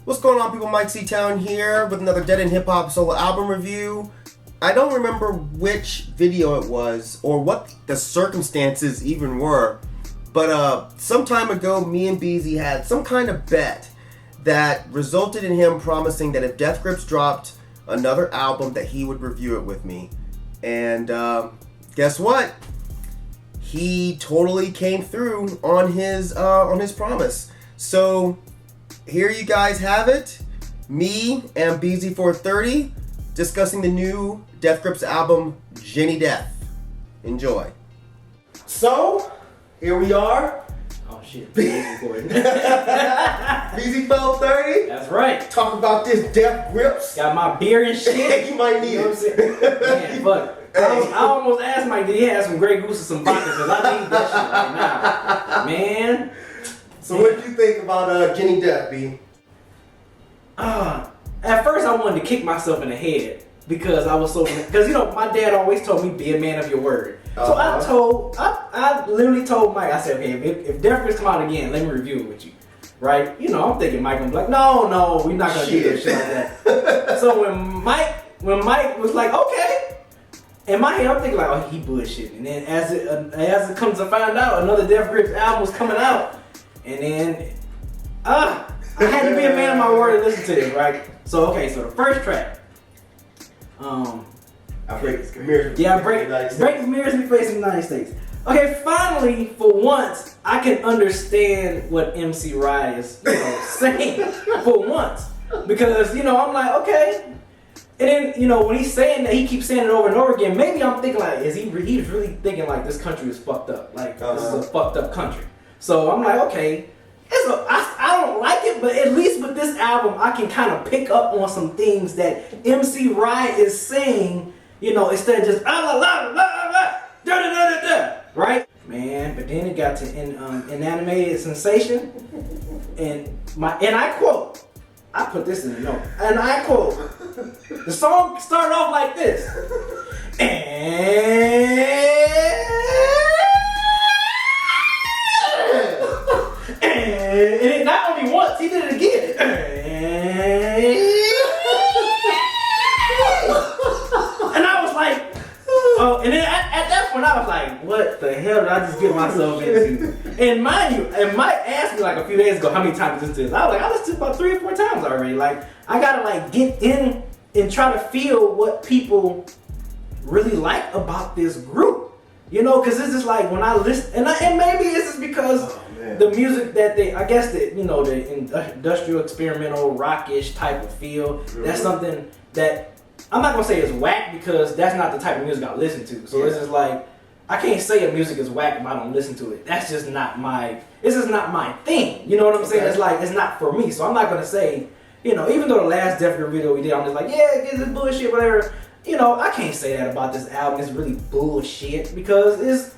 What's going on, people? Myke C-Town here with another Dead End Hip Hop solo album review. I don't remember which video it was or what the circumstances even were, but some time ago, me and Beezy had some kind of bet that resulted in him promising that if Death Grips dropped another album, that he would review it with me. And guess what? He totally came through on his promise. So here you guys have it. Me and Beezy 430 discussing the new Death Grips album, Jenny Death. Enjoy. So here we are. Oh shit. Beezy 430. That's right. Talk about this Death Grips. Got my beer and shit. You might need it. Man, fuck. I almost asked Myke, did he have some Grey Goose or some vodka? Because I need that shit right now. Man. So what did you think about Jenny Death, B? At first I wanted to kick myself in the head because I was so, because you know, my dad always told me be a man of your word. So I literally told Myke, I said, okay, if Death Grips come out again, let me review it with you. Right? You know, I'm thinking Myke gonna be like, no, we're not gonna do this shit like that. So when Myke was like, okay, in my head I'm thinking like, oh, he bullshitting. And then as it comes to find out, another Death Grips album was coming out, and then I had to be a man of my word and listen to this, right? So okay, so the first track, I break his mirrors. Yeah, break his mirrors in the face of the United States. Okay, finally, for once, I can understand what MC Ride is, saying for once, because I'm like, okay. And then, when he's saying that, he keeps saying it over and over again. Maybe I'm thinking like, he's really thinking like this country is fucked up, like this is a fucked up country. So I'm like, okay, I don't like it, but at least with this album, I can kind of pick up on some things that MC Ride is saying, instead of just right? Man, but then it got to inanimated sensation, and I quote. I put this in the note, and I quote. The song started off like this, and it not only once, he did it again. And I was like, and then at that point I was like, what the hell did I just get myself into? And mind you, and Myke asked me like a few days ago how many times this is. I was like, I listened to it about 3 or 4 times already. Like, I gotta like get in and try to feel what people really like about this group. Because it's just like when I listen, and maybe it's just because the music that I guess that, the industrial experimental rockish type of feel, that's something that I'm not gonna say it's whack because that's not the type of music I listen to. So it's just like, I can't say a music is whack if I don't listen to it. That's just not this is not my thing. You know what I'm saying? It's like, it's not for me. So I'm not gonna say, even though the last Death Grips video we did, I'm just like, yeah, this is bullshit, whatever. I can't say that about this album. It's really bullshit because it's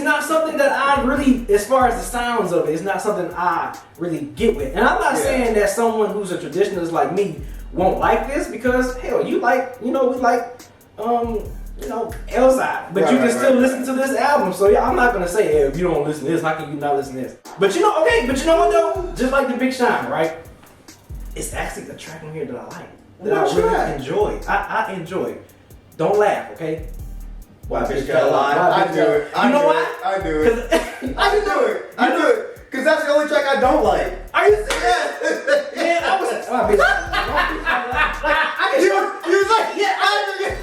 not something that I really, as far as the sounds of it, it's not something I really get with. And I'm not saying that someone who's a traditionalist like me won't like this, because hell, you like, we like, Elzai, but you can still listen to this album. So yeah, I'm not gonna say, hey, if you don't listen to this, how can you not listen to this? But you know what though? Just like the Big Shine, right? It's actually a track on here that I like, that I really enjoy. I enjoy. Don't laugh, okay? Why bitch gotta lie? I do it. You know why? I do it. I do it. Cause that's the only track I don't like. Are you serious? Man, I was. Bitch.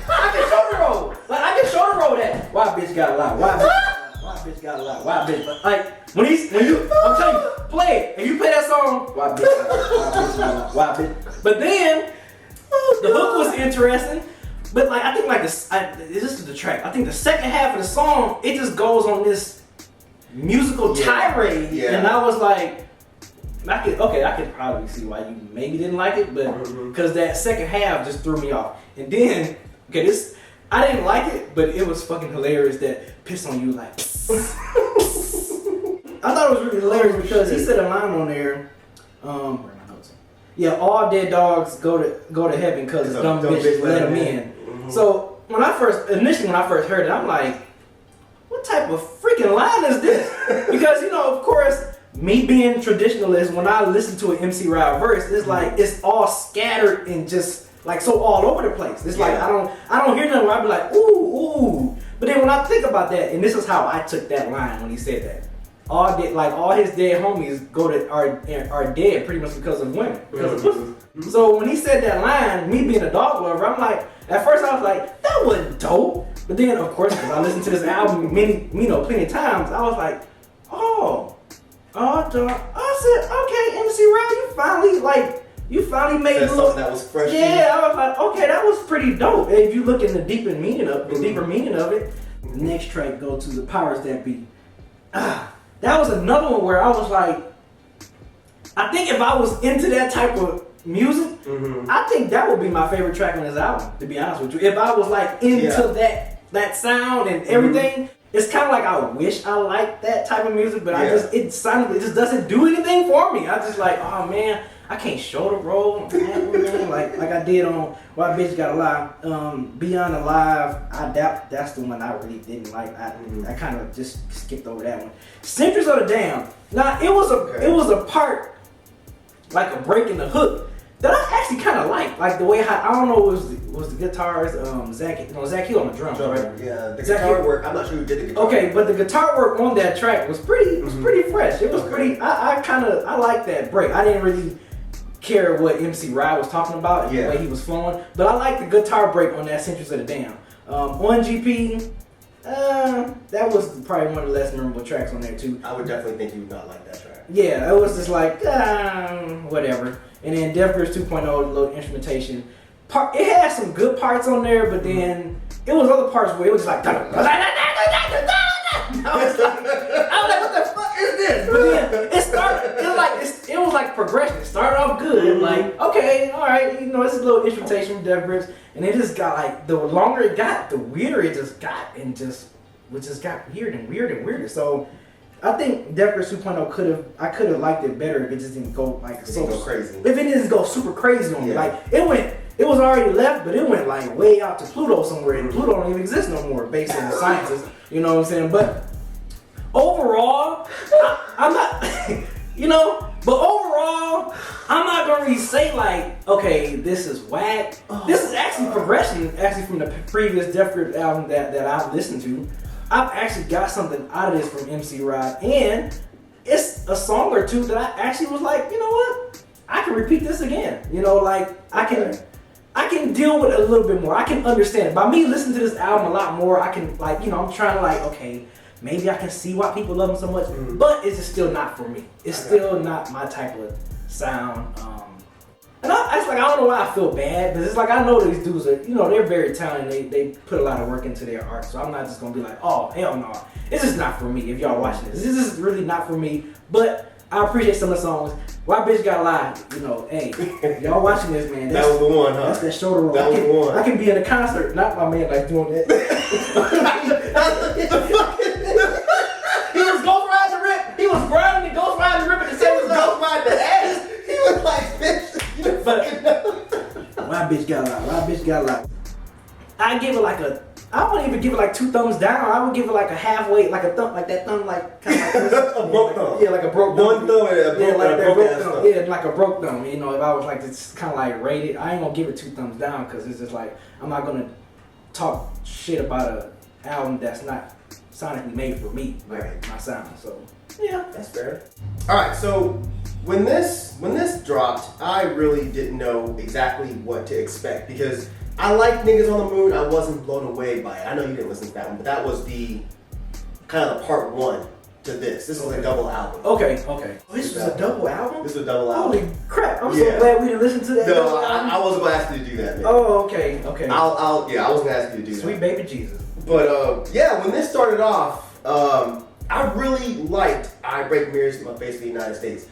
I can shoulder roll. Like, I can shoulder roll that. Why bitch gotta lie? Why bitch gotta lie? Why bitch? Like, when you, I'm telling you, play it. And you play that song, why bitch gotta lie? Why bitch? But then, the hook was interesting. But like, I think like this is the track. I think the second half of the song, it just goes on this musical tirade, and I was like, I could probably see why you maybe didn't like it, but because that second half just threw me off. And then, I didn't like it, but it was fucking hilarious that piss on you like. I thought it was really hilarious because he said a line on there. Where are my notes? Yeah, all dead dogs go to heaven because it's dumb bitches let them in. So initially when I first heard it, I'm like, what type of freaking line is this? Because of course, me being traditionalist, when I listen to an MC Ride verse, it's like it's all scattered and just like so all over the place. It's like I don't hear nothing where I be like, ooh. But then when I think about that, and this is how I took that line when he said that. All his dead homies are dead pretty much because of women. Because of pussy. So when he said that line, me being a dog lover, I'm like, at first I was like, that wasn't dope. But then of course, because I listened to this album plenty of times, I was like, I said, okay, MC Ride, you finally made a little that was fresh. Yeah, I was like, okay, that was pretty dope. And if you look in the deeper meaning of it, the next track go to the powers that be. That was another one where I was like, I think if I was into that type of music, I think that would be my favorite track on this album, to be honest with you. If I was like into that sound and everything, it's kind of like I wish I liked that type of music, but it just doesn't do anything for me. I just like, oh man, I can't shoulder roll, man, like I did on Why Bitch Got Alive. Beyond Alive, that's the one I really didn't like. I kind of just skipped over that one. Centuries of the Damn. Now it was a part, like a break in the hook, that I actually kind of like the way I don't know, it was the guitars, Zach Hill on the drums, right? Yeah, the guitar work. I'm not sure who did the guitar. Okay, but the guitar work on that track was pretty fresh. It was pretty. I like that break. I didn't really care what MC Ride was talking about and the way he was flowing, but I like the guitar break on that Centuries of the Damn. On GP, that was probably one of the less memorable tracks on there too. I would definitely think you would not like that track. Yeah, it was just like whatever. And then Death Grips 2.0, little instrumentation. It had some good parts on there, but then it was other parts where it was like, I was like, what the fuck is this? But then it was like progression. It started off good, like, okay, all right, it's a little instrumentation from Death Grips, and it just got like, the longer it got, the weirder it just got, and just got weird and weirder. So I think Death Grips 2.0 I could have liked it better if it just didn't go like go crazy. If it didn't go super crazy on me, like it was already left, but it went like way out to Pluto somewhere, and Pluto don't even exist no more based on the sciences. You know what I'm saying? But overall, I'm not, but overall, I'm not gonna really say like, okay, this is whack. This is actually progression, from the previous Death Grips album that I've listened to. I've actually got something out of this from MC Ride, and it's a song or two that I actually was like, you know what? I can repeat this again. I can deal with it a little bit more. I can understand it. By me listening to this album a lot more, I can I'm trying to okay, maybe I can see why people love him so much, but it's just still not for me. It's still not my type of sound. And I don't know why I feel bad, because it's like I know these dudes are, they're very talented. They put a lot of work into their art, so I'm not just gonna be like, oh hell no, it's just not for me. If y'all watching this is really not for me. But I appreciate some of the songs. Why Bitch Got Alive? Hey, if y'all watching this, man. That was the one, huh? That's that shoulder roll. That was the one. I can be in a concert, not my man like doing that. He was Ghost Riding the Rip. He was grinding the Ghost Riding the Rip at the same time. Ghost Riding the ass. He was like, bitch. Why Bitch Got Alive? Why Bitch Got Alive? I give it I wouldn't even give it like 2 thumbs down. I would give it like a halfway, like a thumb, like that thumb, like kind of like this. A broke thumb. Yeah, like a broke thumb. One thumb and a broke thumb. Yeah, like a broke thumb. If I was like, it's kind of like rated. I ain't gonna give it 2 thumbs down, because it's just like, I'm not gonna talk shit about an album that's not sonically made for me, like my sound. So yeah, that's fair. All right, so when this dropped, I really didn't know exactly what to expect, because I like Niggas on the Moon. I wasn't blown away by it. I know you didn't listen to that one, but that was the kind of the part 1 to this. This was a double album. Okay. This was a double album? This was a double album. Holy crap! I'm so glad we didn't listen to that. No, I wasn't gonna ask you to do that, man. Oh, okay. I wasn't gonna ask you to do that. Sweet baby Jesus. But when this started off, I really liked I Break Mirrors in My Face for the United States.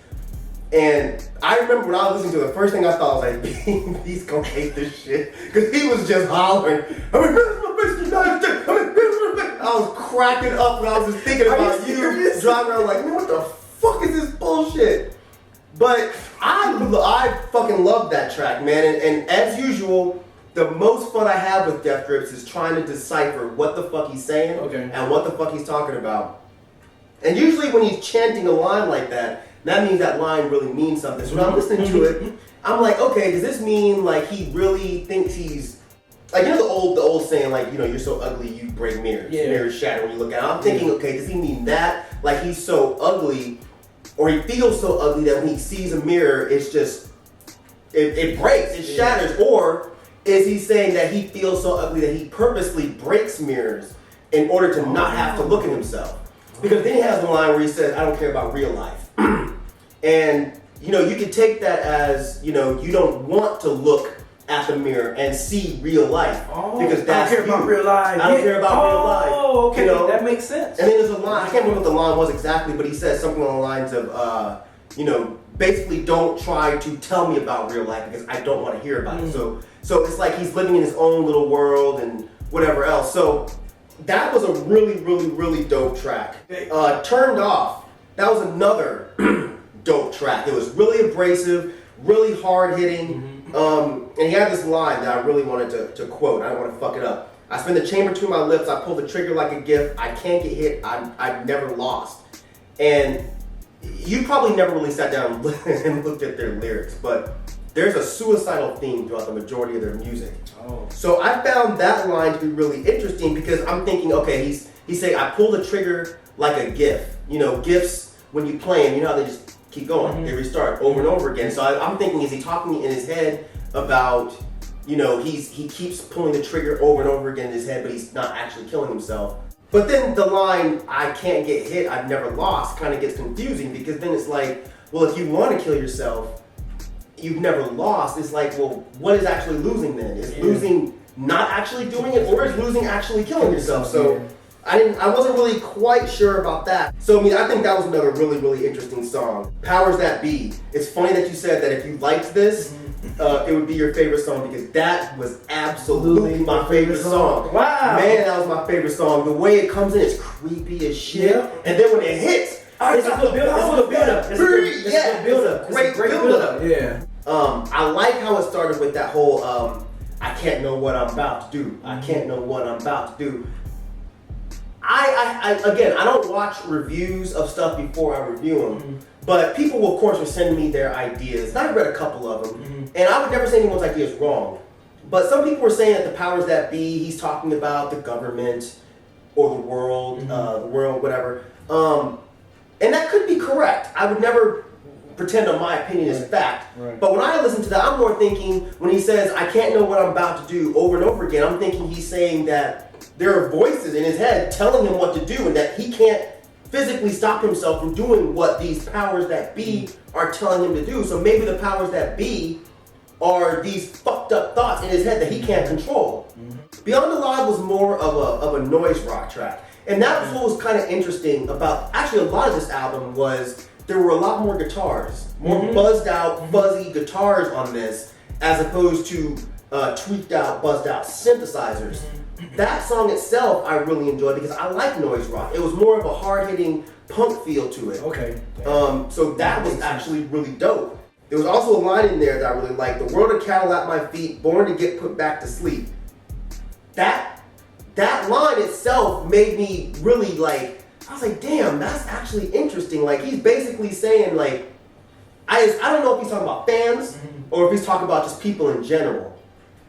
And I remember when I was listening to it, the first thing I thought was like, he's gonna hate this shit. Because he was just hollering, I was cracking up when I was just thinking about you driving around like, man, what the fuck is this bullshit? But I fucking love that track, man. And as usual, the most fun I have with Death Grips is trying to decipher what the fuck he's saying and what the fuck he's talking about. And usually when he's chanting a line like that means that line really means something. So when I'm listening to it, I'm like, okay, does this mean like he really thinks he's like, you know, the old saying, like, you know, you're so ugly you break mirrors. Yeah. Mirrors shatter when you look at it. I'm thinking, okay, does he mean that? Like he's so ugly, or he feels so ugly that when he sees a mirror, it's just it breaks, it shatters, or is he saying that he feels so ugly that he purposely breaks mirrors in order to not have to look at himself? Because then he has the line where he says, I don't care about real life. And, you know, you can take that as, you know, you don't want to look at the mirror and see real life. Because that's I don't care about real life. I don't care about real life. Oh, okay, you know? That makes sense. And then there's a line, I can't remember what the line was exactly, but he says something along the lines of, you know, basically don't try to tell me about real life because I don't want to hear about it. So it's like he's living in his own little world and whatever else. So that was a really, really, really dope track. Turned Off, that was another dope track. It was really abrasive, really hard hitting. And he had this line that I really wanted to quote. I don't want to fuck it up. I spin the chamber between my lips. I pull the trigger like a gift. I can't get hit. I've never lost. And you probably never really sat down and looked at their lyrics, but there's a suicidal theme throughout the majority of their music. So I found that line to be really interesting because I'm thinking, okay, he's saying I pull the trigger like a gift. You know, gifts when you play them, you know how they just keep going, they restart over and over again. So I'm thinking, is he talking in his head about, you know, he keeps pulling the trigger over and over again in his head, but he's not actually killing himself. But then the line, I can't get hit, I've never lost, kind of gets confusing because then it's like, well, if you want to kill yourself, you've never lost. It's like, well, what is actually losing then? Is losing not actually doing it, or is losing actually killing yourself? So I wasn't really quite sure about that. So I mean, I think that was another really, really interesting song. Powers That Be. It's funny that you said that if you liked this, it would be your favorite song because that was absolutely my favorite song. Wow. Man, that was my favorite song. The way it comes in is creepy as shit. Yeah. And then when it hits, it's a good build-up. It's a great build-up. Yeah. I like how it started with that whole, I can't know what I'm about to do. I can't know what I'm about to do. Again, I don't watch reviews of stuff before I review them, but people, will, of course, will send me their ideas. And I've read a couple of them, and I would never say anyone's idea is wrong. But some people were saying that the powers that be, he's talking about the government or the world, whatever. And that could be correct. I would never pretend on my opinion is fact. Right. But when I listen to that, I'm more thinking, when he says, I can't know what I'm about to do over and over again, I'm thinking he's saying that there are voices in his head telling him what to do and that he can't physically stop himself from doing what these powers that be are telling him to do. So maybe the powers that be are these fucked up thoughts in his head that he can't control. Beyond the Lie was more of a noise rock track. And that was what was kind of interesting about, actually a lot of this album was, there were a lot more guitars, more buzzed out, fuzzy guitars on this, as opposed to tweaked out, buzzed out synthesizers. That song itself I really enjoyed because I like noise rock. It was more of a hard-hitting punk feel to it. Okay. So that was actually really dope. There was also a line in there that I really liked. The world of cattle at my feet, born to get put back to sleep. That line itself made me really like, I was like, damn, that's actually interesting. Like, he's basically saying, like, I don't know if he's talking about fans or if he's talking about just people in general.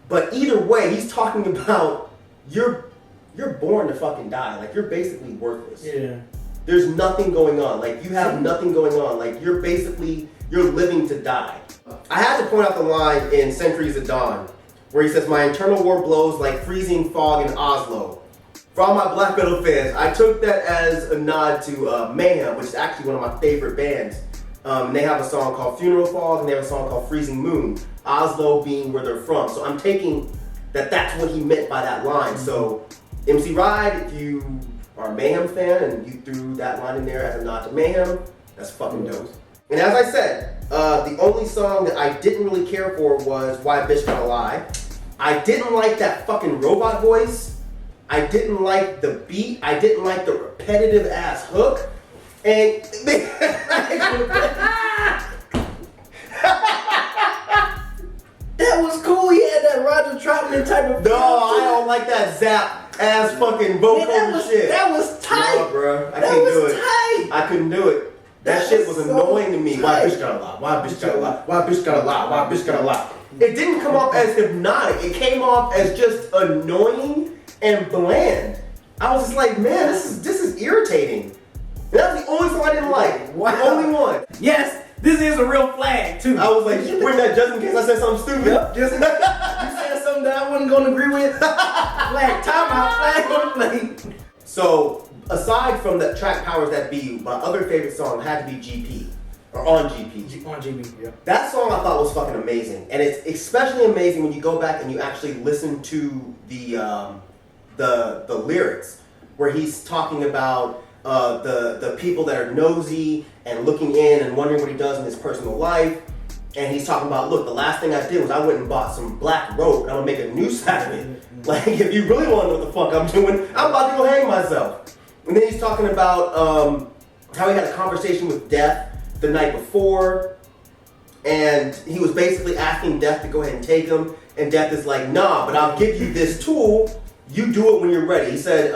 But either way, he's talking about you're born to fucking die. Like, you're basically worthless. Yeah. There's nothing going on. Like, you have nothing going on. Like, you're living to die. I had to point out the line in Centuries of Dawn where he says, my internal war blows like freezing fog in Oslo. For all my black metal fans, I took that as a nod to Mayhem, which is actually one of my favorite bands. They have a song called Funeral Fog and they have a song called Freezing Moon, Oslo being where they're from. So I'm taking that's what he meant by that line. So MC Ride, if you are a Mayhem fan and you threw that line in there as a nod to Mayhem, that's fucking dope. And as I said, the only song that I didn't really care for was Why a Bitch Gotta Lie. I didn't like that fucking robot voice. I didn't like the beat. I didn't like the repetitive ass hook. And that was cool. He had that Roger Troutman type of. No, I don't like that zap ass fucking vocal Man, shit. That was tight. No, bro, I can't do it. Tight. I couldn't do it. That shit was annoying to me. Why bitch gotta lie? Why bitch gotta lie? Why bitch gotta lie? Why bitch gotta lie? It didn't come off as hypnotic. It came off as just annoying and bland. I was just like, man, this is irritating. And that was the only song I didn't like. Wow. The only one. Yes, this is a real flag too. I was like, you bring that just in case I said something stupid. Yep, just you said something that I wasn't gonna agree with. Flag, timeout, flag on the plate. So, aside from the track Powers That Be, my other favorite song had to be GP. Or On GP. On GP, yeah. That song I thought was fucking amazing. And it's especially amazing when you go back and you actually listen to the lyrics. Where he's talking about the people that are nosy and looking in and wondering what he does in his personal life. And he's talking about, look, the last thing I did was I went and bought some black rope and I'm gonna make a noose out of it. Like, if you really want to know what the fuck I'm doing, I'm about to go hang myself. And then he's talking about how he had a conversation with Death the night before, and he was basically asking Death to go ahead and take him, and Death is like, nah, but I'll give you this tool, you do it when you're ready. He said,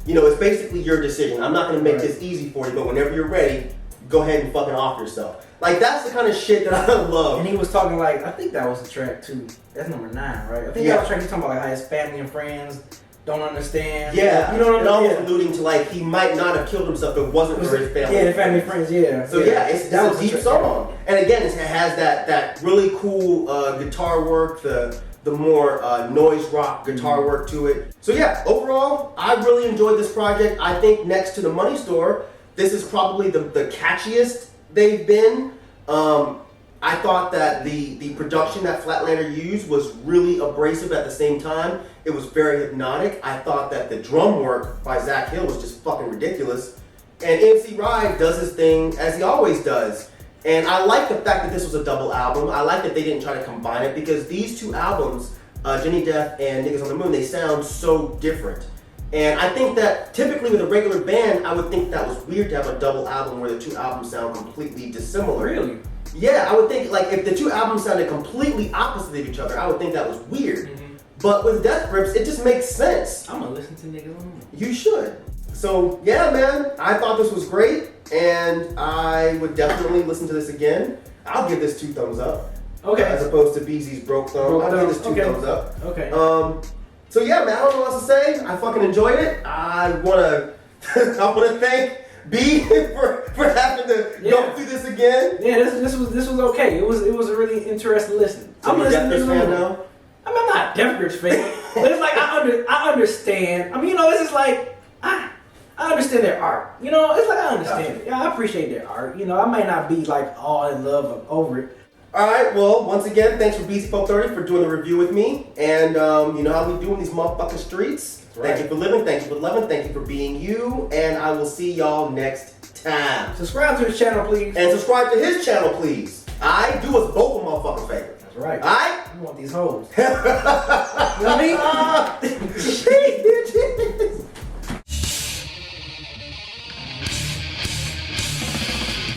it's basically your decision. I'm not gonna make this easy for you, but whenever you're ready, go ahead and fucking off yourself. Like, that's the kind of shit that I love. And he was talking like, I think that was the track too. That's number 9, right? I think that was the track he's talking about like how his family and friends don't understand. Yeah, you know what I mean? Almost alluding to like he might not have killed himself if it wasn't for his family. Yeah, the family and friends, yeah. So it's a deep song. And again, it has that really cool guitar work, the more noise rock guitar work to it. So yeah, overall, I really enjoyed this project. I think next to The Money Store, this is probably the catchiest they've been. I thought that the production that Flatlander used was really abrasive at the same time. It was very hypnotic. I thought that the drum work by Zach Hill was just fucking ridiculous. And MC Ride does his thing as he always does. And I like the fact that this was a double album. I like that they didn't try to combine it because these two albums, Jenny Death and Niggas on the Moon, they sound so different. And I think that typically with a regular band, I would think that was weird to have a double album where the two albums sound completely dissimilar. Really? Yeah, I would think, like, if the two albums sounded completely opposite of each other, I would think that was weird. Mm-hmm. But with Death Grips, it just makes sense. I'm gonna listen to Niggas on the Moon. You should. So, yeah, man, I thought this was great, and I would definitely listen to this again. I'll give this 2 thumbs up. Okay. As opposed to Beezy's Broke Thumb. I'll give this 2 thumbs up. Okay. So yeah, man, I don't know what else to say. I fucking enjoyed it. I wanna thank B for having to go through this again. Yeah, this was okay. It was a really interesting listen. So I'm a Death Grips fan now. I mean, I'm not a Death Grips fan, but it's like I understand. I mean, it's just like I understand their art. It's like I understand it. Yeah, I appreciate their art. I might not be like all in love over it. Alright, well, once again, thanks for BZ430 for doing the review with me. And you know how we do in these motherfucking streets. Right. Thank you for living, thank you for loving, thank you for being you. And I will see y'all next time. Subscribe to his channel, please. And subscribe to his channel, please. I do us both a motherfucking favor. That's right. Alright? You want these hoes.